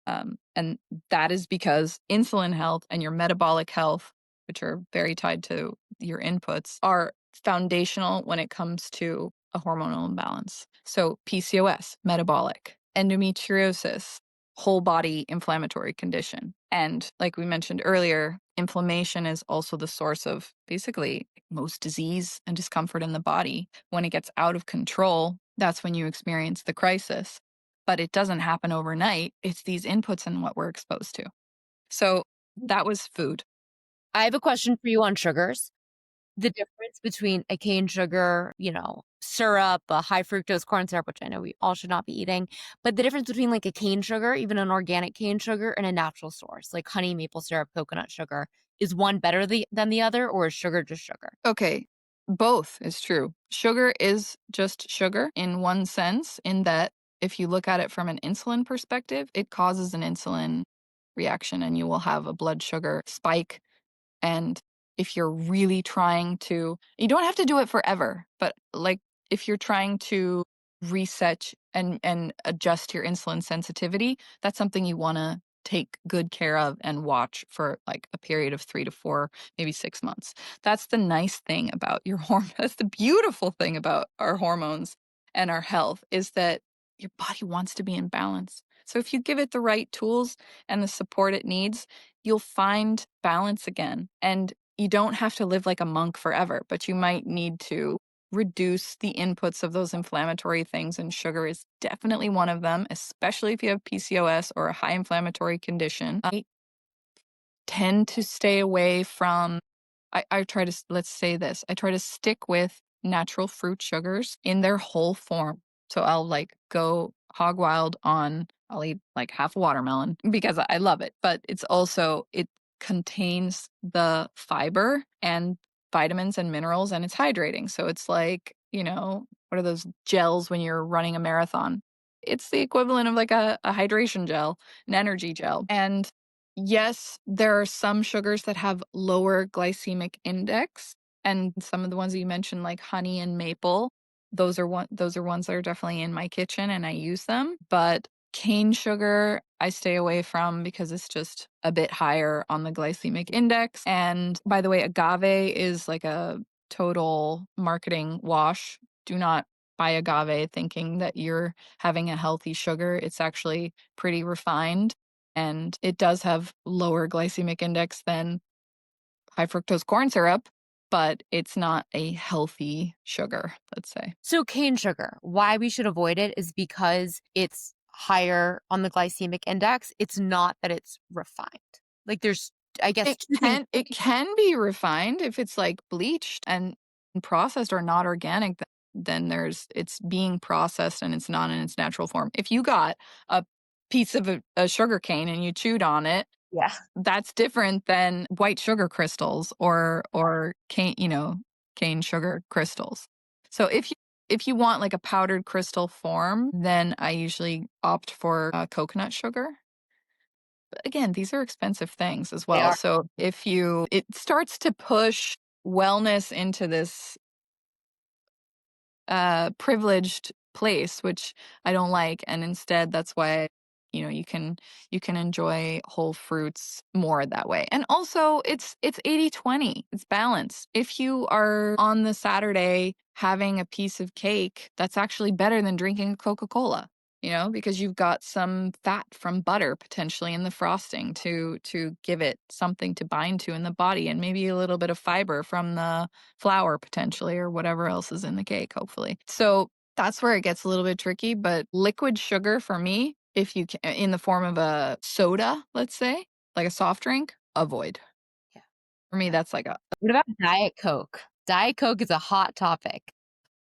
and that is because insulin health and your metabolic health, which are very tied to your inputs, are foundational when it comes to a hormonal imbalance. So PCOS, metabolic, endometriosis, whole body inflammatory condition. And like we mentioned earlier, inflammation is also the source of basically most disease and discomfort in the body. When it gets out of control, that's when you experience the crisis. But it doesn't happen overnight. It's these inputs and what we're exposed to. So that was food. I have a question for you on sugars. The difference between a cane sugar, syrup, a high fructose corn syrup, which I know we all should not be eating, but the difference between like a cane sugar, even an organic cane sugar, and a natural source, like honey, maple syrup, coconut sugar, is one better than the other, or is sugar just sugar? Okay, both is true. Sugar is just sugar in one sense, in that if you look at it from an insulin perspective, it causes an insulin reaction and you will have a blood sugar spike. And if you're really trying to, you don't have to do it forever, but like if you're trying to reset and adjust your insulin sensitivity, that's something you want to take good care of and watch for like a period of 3 to 4, maybe 6 months. That's the nice thing about your hormone. That's the beautiful thing about our hormones and our health, is that your body wants to be in balance. So if you give it the right tools and the support it needs, you'll find balance again. And you don't have to live like a monk forever, but you might need to reduce the inputs of those inflammatory things. And sugar is definitely one of them, especially if you have PCOS or a high inflammatory condition. I tend to stay away from, I try to, let's say this, I try to stick with natural fruit sugars in their whole form. So I'll like go hog wild on, I'll eat like half a watermelon because I love it, but it's also, it contains the fiber and vitamins and minerals and it's hydrating. So it's like, what are those gels when you're running a marathon? It's the equivalent of like a hydration gel, an energy gel. And yes, there are some sugars that have lower glycemic index, and some of the ones that you mentioned, like honey and maple, those are ones that are definitely in my kitchen and I use them. But cane sugar, I stay away from because it's just a bit higher on the glycemic index. And by the way, agave is like a total marketing wash. Do not buy agave thinking that you're having a healthy sugar. It's actually pretty refined and it does have lower glycemic index than high fructose corn syrup, but it's not a healthy sugar, let's say. So cane sugar, why we should avoid it is because it's higher on the glycemic index. It's not that it's refined. Like there's, I guess, It two things. can be refined if it's like bleached and processed or not organic, then it's being processed and it's not in its natural form. If you got a piece of a sugar cane and you chewed on it, Yeah. that's different than white sugar crystals or cane sugar crystals. So if you want like a powdered crystal form, then I usually opt for coconut sugar. But again, these are expensive things as They well. are. So it starts to push wellness into this privileged place, which I don't like. And instead, that's why, you can enjoy whole fruits more that way. And also it's 80/20. It's balance. If you are on the Saturday having a piece of cake, that's actually better than drinking a Coca-Cola. Because you've got some fat from butter potentially in the frosting to give it something to bind to in the body, and maybe a little bit of fiber from the flour potentially, or whatever else is in the cake, hopefully. So that's where it gets a little bit tricky. But liquid sugar for me, if you can, in the form of a soda, let's say, like a soft drink, avoid. Yeah. For me, that's like a, What about Diet Coke? Diet Coke is a hot topic.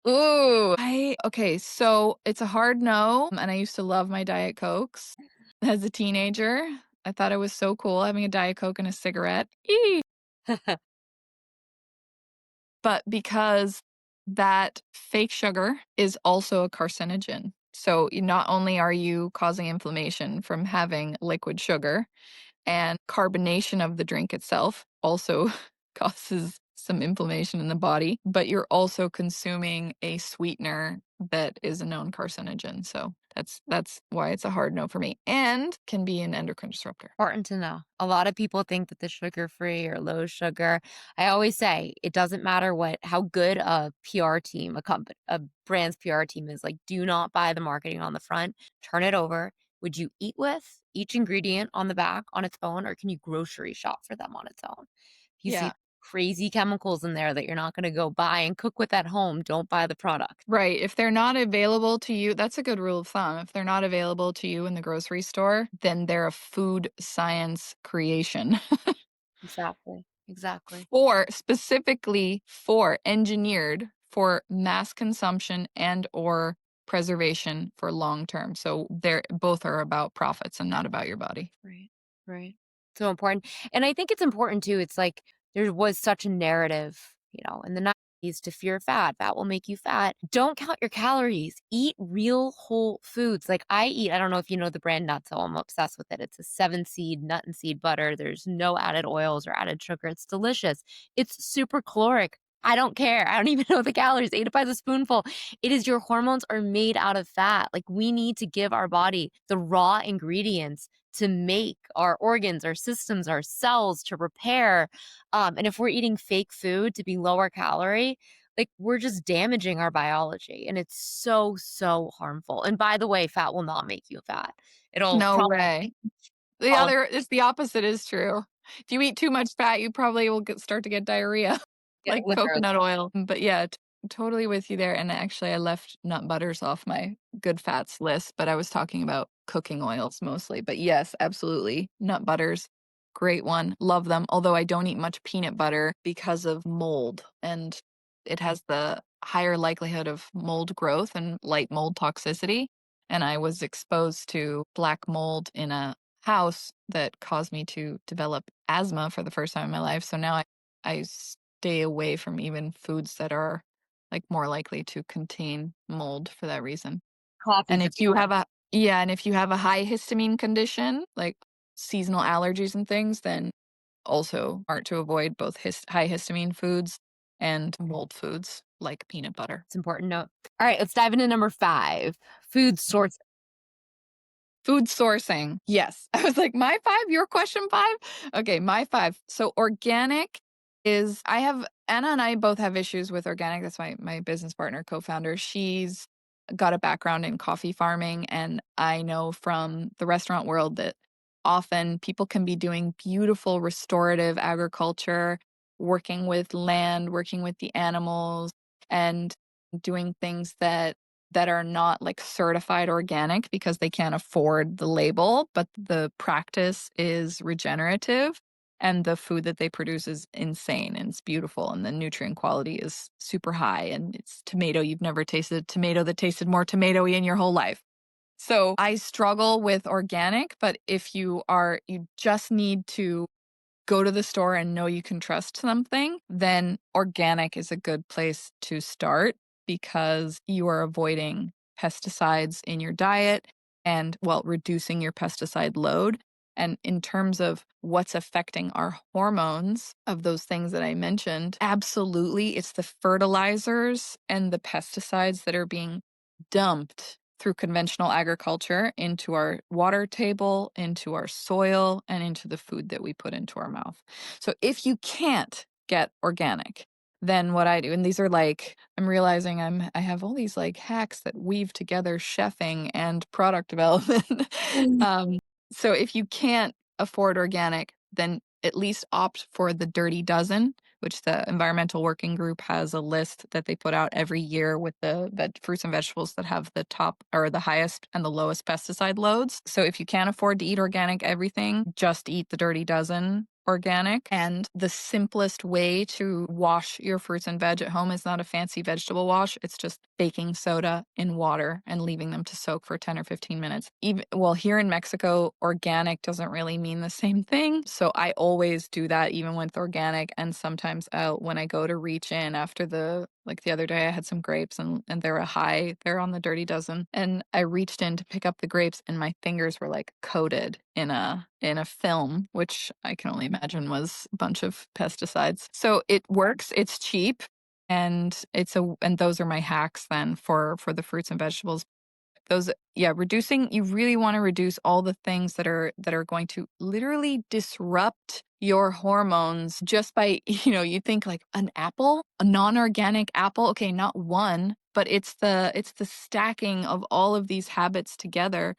ooh, okay, so it's a hard no. And I used to love my Diet Cokes as a teenager. I thought it was so cool having a Diet Coke and a cigarette. Eee. But because that fake sugar is also a carcinogen. So not only are you causing inflammation from having liquid sugar, and carbonation of the drink itself also causes some inflammation in the body, but you're also consuming a sweetener that is a known carcinogen. So that's why it's a hard no for me, and can be an endocrine disruptor. Important to know. A lot of people think that the sugar-free or low sugar. I always say it doesn't matter how good a PR team, a brand's PR team is. Like, do not buy the marketing on the front. Turn it over. would you eat with each ingredient on the back on its own, or can you grocery shop for them on its own? If you Yeah. see crazy chemicals in there that you're not gonna go buy and cook with at home, don't buy the product. Right, if they're not available to you, that's a good rule of thumb. If they're not available to you in the grocery store, then they're a food science creation. Exactly, exactly. For specifically for engineered for mass consumption and or preservation for long term. So they're both are about profits and not about your body. Right, right. So important. And I think it's important too. It's like there was such a narrative, in the 90s to fear fat. Fat will make you fat. Don't count your calories. Eat real whole foods. Like I don't know if you know the brand Nutso. I'm obsessed with it. It's a 7 seed nut and seed butter. There's no added oils or added sugar. It's delicious. It's super caloric. I don't care. I don't even know the calories. Ate it by the spoonful. It is your hormones are made out of fat. Like we need to give our body the raw ingredients to make our organs, our systems, our cells to repair. And if we're eating fake food to be lower calorie, like we're just damaging our biology. And it's so, so harmful. And by the way, fat will not make you fat. It'll No probably way. The cause other is the opposite is true. If you eat too much fat, you probably will start to get diarrhea, yeah, like literally. coconut oil. But yeah, totally with you there. And actually, I left nut butters off my good fats list, but I was talking about cooking oils mostly. But yes, absolutely. Nut butters, great one. Love them. Although I don't eat much peanut butter because of mold. And it has the higher likelihood of mold growth and light mold toxicity. And I was exposed to black mold in a house that caused me to develop asthma for the first time in my life. So now I stay away from even foods that are like more likely to contain mold for that reason. And Coffee's a if big you one. have a yeah, and if you have a high histamine condition, like seasonal allergies and things, then also are to avoid both high histamine foods and mold foods like peanut butter. It's important note. All right, let's dive into number 5, food source. Food sourcing. Yes. I was like, my 5, your question 5? Okay, my 5. So organic is I have Anna and I both have issues with organic. That's my business partner, co-founder. She's got a background in coffee farming, and I know from the restaurant world that often people can be doing beautiful restorative agriculture, working with land, working with the animals, and doing things that are not like certified organic because they can't afford the label, but the practice is regenerative and the food that they produce is insane and it's beautiful and the nutrient quality is super high and it's tomato. You've never tasted a tomato that tasted more tomatoey in your whole life. So I struggle with organic, but if you just need to go to the store and know you can trust something, then organic is a good place to start because you are avoiding pesticides in your diet and, well, reducing your pesticide load. And in terms of what's affecting our hormones of those things that I mentioned, absolutely, it's the fertilizers and the pesticides that are being dumped through conventional agriculture into our water table, into our soil, and into the food that we put into our mouth. So if you can't get organic, then what I do, and these are like, I'm realizing I have all these like hacks that weave together chefing and product development. Mm. um, so if you can't afford organic, then at least opt for the Dirty Dozen, which the Environmental Working Group has a list that they put out every year with the fruits and vegetables that have the top or the highest and the lowest pesticide loads. So if you can't afford to eat organic everything, just eat the Dirty Dozen organic. And the simplest way to wash your fruits and veg at home is not a fancy vegetable wash. It's just baking soda in water and leaving them to soak for 10 or 15 minutes. Even well, here in Mexico, organic doesn't really mean the same thing. So I always do that even with organic. And sometimes when I go to reach in after the other day I had some grapes and they're on the Dirty Dozen. And I reached in to pick up the grapes and my fingers were like coated in a film, which I can only imagine was a bunch of pesticides. So it works, it's cheap, and those are my hacks then for the fruits and vegetables. Those yeah, reducing you really want to reduce all the things that are going to literally disrupt your hormones just by, you think like an apple, a non-organic apple, okay, not one, but it's the stacking of all of these habits together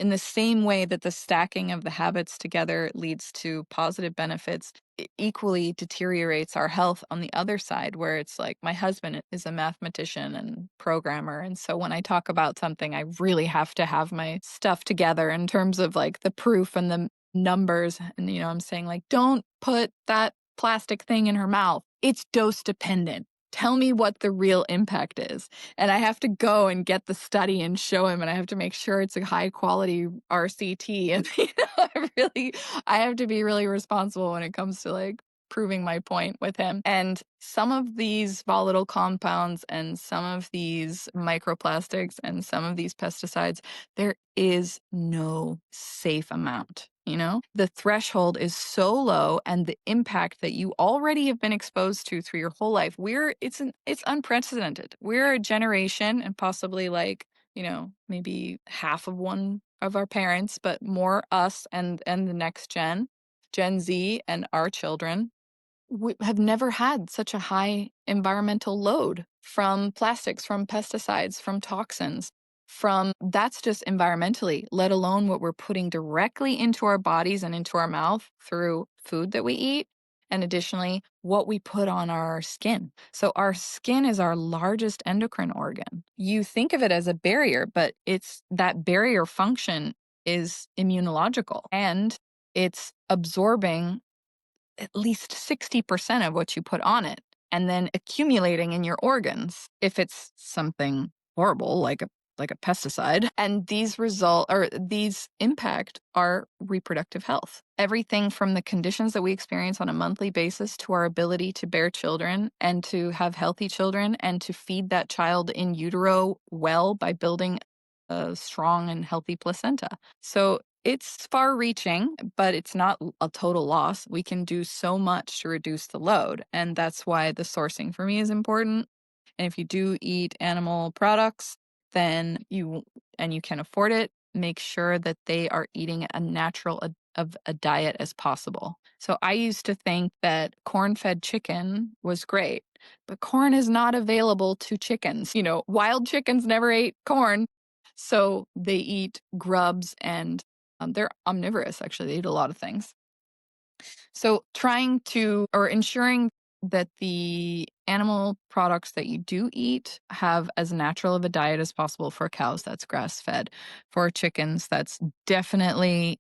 In the same way that the stacking of the habits together leads to positive benefits, it equally deteriorates our health on the other side, where it's like my husband is a mathematician and programmer. And so when I talk about something, I really have to have my stuff together in terms of like the proof and the numbers. And, I'm saying like, don't put that plastic thing in her mouth. It's dose dependent. Tell me what the real impact is. And I have to go and get the study and show him, and I have to make sure it's a high quality RCT. And I have to be really responsible when it comes to like proving my point with him. And some of these volatile compounds and some of these microplastics and some of these pesticides, there is no safe amount. The threshold is so low, and the impact that you already have been exposed to through your whole life, it's unprecedented. We're a generation, and possibly like, maybe half of one of our parents, but more us and the next Gen Z and our children, we have never had such a high environmental load from plastics, from pesticides, from toxins, from that's just environmentally, let alone what we're putting directly into our bodies and into our mouth through food that we eat. And additionally, what we put on our skin. So, our skin is our largest endocrine organ. You think of it as a barrier, but it's that barrier function is immunological, and it's absorbing at least 60% of what you put on it and then accumulating in your organs if it's something horrible like a pesticide. And these impact our reproductive health. Everything from the conditions that we experience on a monthly basis to our ability to bear children and to have healthy children and to feed that child in utero well by building a strong and healthy placenta. So it's far reaching, but it's not a total loss. We can do so much to reduce the load. And that's why the sourcing for me is important. And if you do eat animal products, then you can afford it, make sure that they are eating a natural of a diet as possible. So I used to think that corn-fed chicken was great, but corn is not available to chickens. Wild chickens never ate corn. So they eat grubs and they're omnivorous, actually. They eat a lot of things. So ensuring that the animal products that you do eat have as natural of a diet as possible. For cows, that's grass fed. For chickens, that's definitely,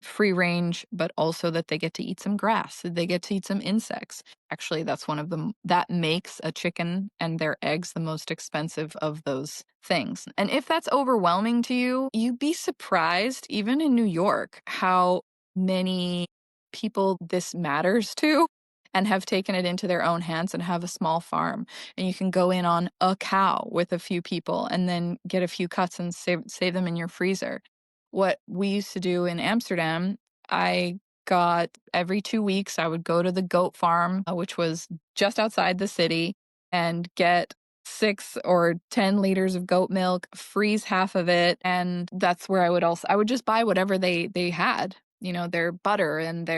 free range, but also that they get to eat some grass. They get to eat some insects. Actually, that's one of them that makes a chicken and their eggs the most expensive of those things. And if that's overwhelming to you, you'd be surprised, even in New York, how many people this matters to and have taken it into their own hands and have a small farm. And you can go in on a cow with a few people and then get a few cuts and save them in your freezer. What we used to do in Amsterdam, I got every 2 weeks, I would go to the goat farm, which was just outside the city, and get 6 or 10 liters of goat milk, freeze half of it. And that's where I would just buy whatever they had, their butter and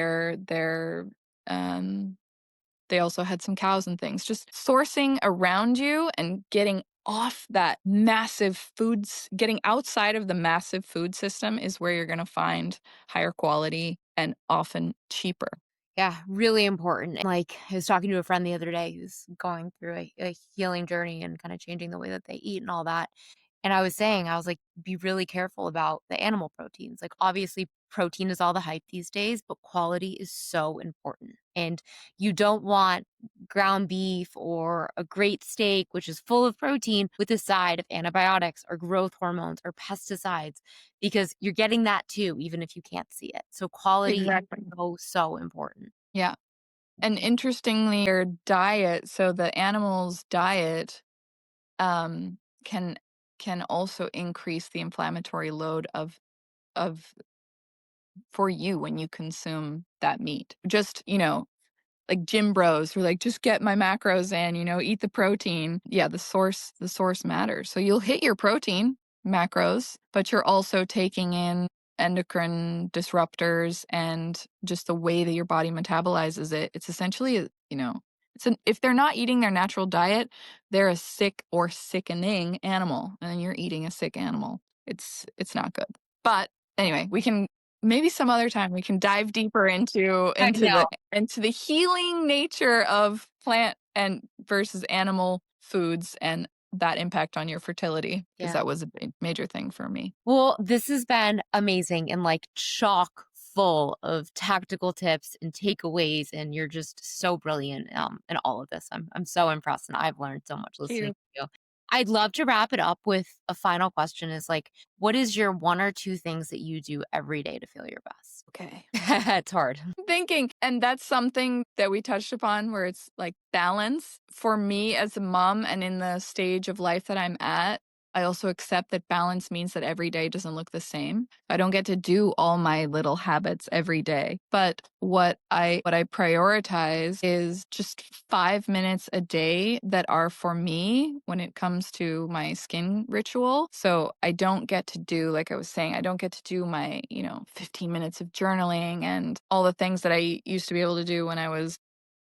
um, they also had some cows and things. Just sourcing around you and getting off that getting outside of the massive food system is where you're going to find higher quality and often cheaper. Yeah, really important. And like, I was talking to a friend the other day who's going through a healing journey and kind of changing the way that they eat and all that. And I was like, be really careful about the animal proteins. Like, obviously, protein is all the hype these days, but quality is so important. And you don't want ground beef or a great steak, which is full of protein, with a side of antibiotics or growth hormones or pesticides, because you're getting that too, even if you can't see it. So, quality Exactly. is so, so important. Yeah. And interestingly, their diet, so the animal's diet, um, can also increase the inflammatory load of for you when you consume that meat. Just, like gym bros who are like, just get my macros in, eat the protein. Yeah, the source matters. So you'll hit your protein macros, but you're also taking in endocrine disruptors and just the way that your body metabolizes it. It's essentially, if they're not eating their natural diet, they're a sick or sickening animal, and you're eating a sick animal. It's not good. But anyway, we can maybe some other time we can dive deeper into I know. into the healing nature of plant and versus animal foods and that impact on your fertility because Yeah. that was a big major thing for me. Well, this has been amazing and like chock full of tactical tips and takeaways, and you're just so brilliant in all of this. I'm so impressed, and I've learned so much Thank listening you. to you. I'd love to wrap it up with a final question: is like, what is your one or two things that you do every day to feel your best? Okay. It's hard. Thinking. And that's something that we touched upon where it's like balance. For me as a mom and in the stage of life that I'm at, I also accept that balance means that every day doesn't look the same. I don't get to do all my little habits every day. But what I prioritize is just 5 minutes a day that are for me when it comes to my skin ritual. So I don't get to do, like I was saying, I don't get to do my, 15 minutes of journaling and all the things that I used to be able to do when I was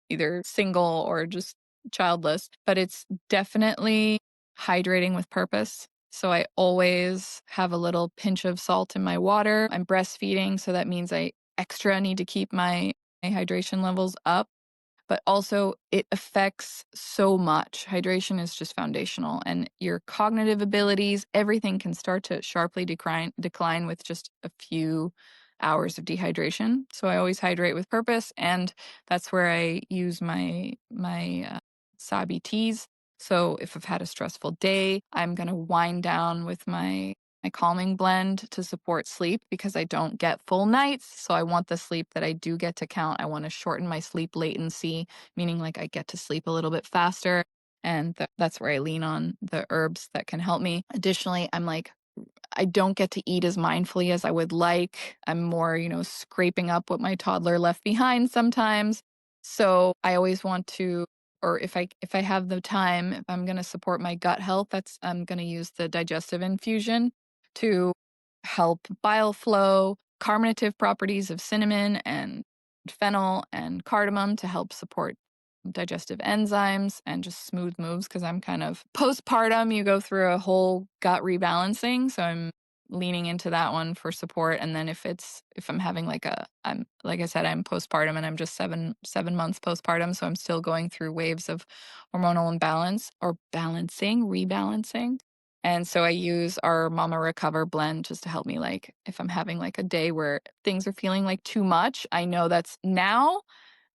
either single or just childless, but it's definitely hydrating with purpose. So I always have a little pinch of salt in my water. I'm breastfeeding, so that means I extra need to keep my hydration levels up, but also it affects so much. Hydration is just foundational and your cognitive abilities, everything can start to sharply decline with just a few hours of dehydration. So I always hydrate with purpose and that's where I use my Sabi teas. So if I've had a stressful day, I'm going to wind down with my calming blend to support sleep because I don't get full nights. So I want the sleep that I do get to count. I want to shorten my sleep latency, meaning like I get to sleep a little bit faster. And that's where I lean on the herbs that can help me. Additionally, I'm like, I don't get to eat as mindfully as I would like. I'm more, scraping up what my toddler left behind sometimes. So I always want to, or if I have the time, if I'm going to support my gut health, I'm going to use the digestive infusion to help bile flow, carminative properties of cinnamon and fennel and cardamom to help support digestive enzymes and just smooth moves because I'm kind of postpartum. You go through a whole gut rebalancing. So I'm leaning into that one for support. And then if I'm having I'm like I said, I'm postpartum and I'm just 7 months postpartum. So I'm still going through waves of hormonal imbalance or rebalancing. And so I use our Mama Recover blend just to help me, like, if I'm having like a day where things are feeling like too much, I know that's now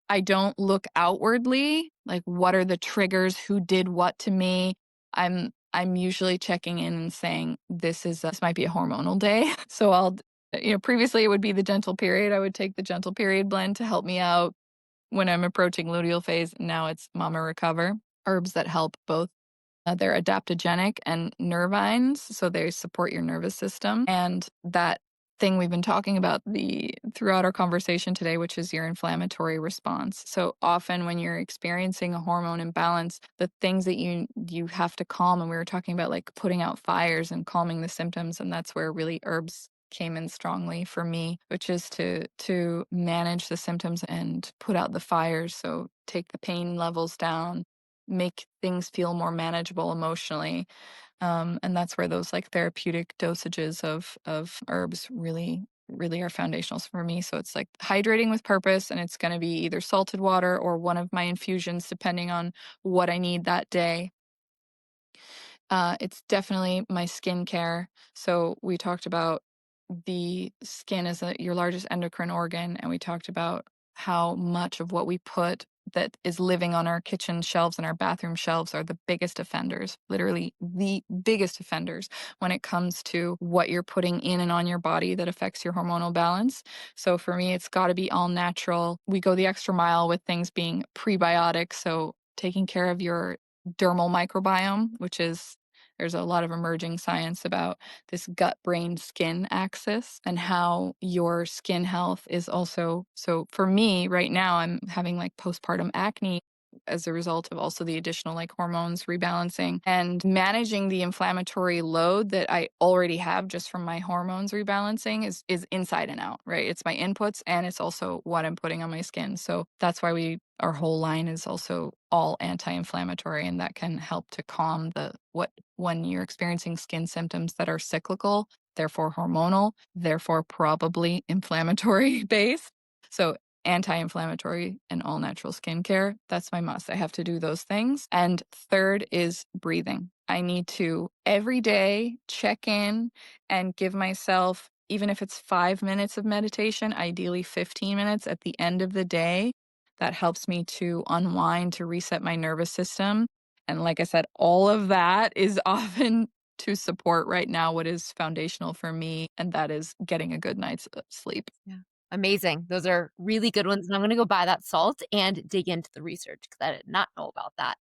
I don't look outwardly, like what are the triggers, who did what to me. I'm usually checking in and saying this might be a hormonal day. So previously it would be the gentle period. I would take the gentle period blend to help me out when I'm approaching luteal phase. Now it's Mama Recover, herbs that help both they're adaptogenic and nervines, so they support your nervous system. And that thing we've been talking about throughout our conversation today, which is your inflammatory response. So often when you're experiencing a hormone imbalance, the things that you have to calm, and we were talking about like putting out fires and calming the symptoms, and that's where really herbs came in strongly for me, which is to manage the symptoms and put out the fires. So take the pain levels down, make things feel more manageable emotionally. And that's where those like therapeutic dosages of herbs really are foundational for me. So it's like hydrating with purpose, and it's going to be either salted water or one of my infusions, depending on what I need that day. It's definitely my skincare. So we talked about the skin as your largest endocrine organ, and we talked about how much of what we put that is living on our kitchen shelves and our bathroom shelves are the biggest offenders, literally the biggest offenders when it comes to what you're putting in and on your body that affects your hormonal balance. So for me, it's got to be all natural. We go the extra mile with things being prebiotic. So taking care of your dermal microbiome, which is there's a lot of emerging science about this gut brain skin axis and how your skin health is also. So for me right now, I'm having like postpartum acne as a result of also the additional like hormones rebalancing and managing the inflammatory load that I already have just from my hormones rebalancing is inside and out, right? It's my inputs and it's also what I'm putting on my skin. So that's why our whole line is also all anti-inflammatory, and that can help to calm when you're experiencing skin symptoms that are cyclical. therefore hormonal, therefore probably inflammatory based. So anti-inflammatory and all natural skincare, that's my must. I have to do those things. And third is breathing. I need to every day check in and give myself, even if it's 5 minutes of meditation, ideally 15 minutes at the end of the day. That helps me to unwind, to reset my nervous system. And like I said, all of that is often to support right now what is foundational for me, and that is getting a good night's sleep. Yeah. Amazing. Those are really good ones, and I'm gonna go buy that salt and dig into the research because I did not know about that.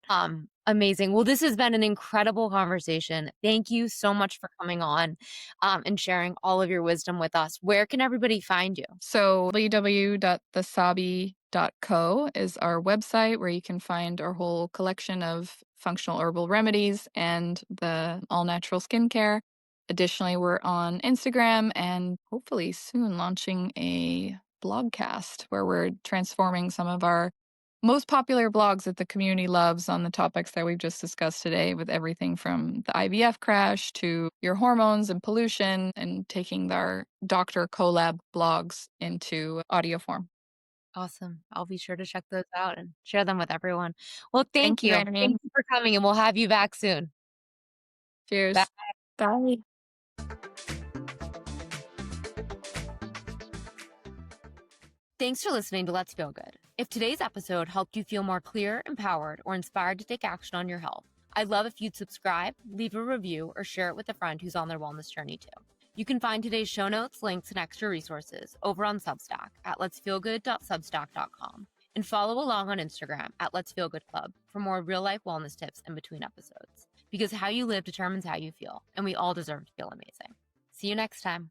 Amazing. Well, this has been an incredible conversation. Thank you so much for coming on, and sharing all of your wisdom with us. Where can everybody find you? So www.thesabi.co is our website where you can find our whole collection of functional herbal remedies and the all natural skincare. Additionally, we're on Instagram and hopefully soon launching a blogcast where we're transforming some of our most popular blogs that the community loves on the topics that we've just discussed today, with everything from the IVF crash to your hormones and pollution, and taking our doctor collab blogs into audio form. Awesome. I'll be sure to check those out and share them with everyone. Well, thank Thank you, you. Annie. Thank you for coming, and we'll have you back soon. Bye. Cheers. Bye. Thanks for listening to Let's Feel Good. If today's episode helped you feel more clear, empowered, or inspired to take action on your health, I'd love if you'd subscribe, leave a review, or share it with a friend who's on their wellness journey too. You can find today's show notes, links, and extra resources over on Substack at letsfeelgood.substack.com, and follow along on Instagram at Let's Feel Good Club for more real-life wellness tips in between episodes. Because how you live determines how you feel, and we all deserve to feel amazing. See you next time.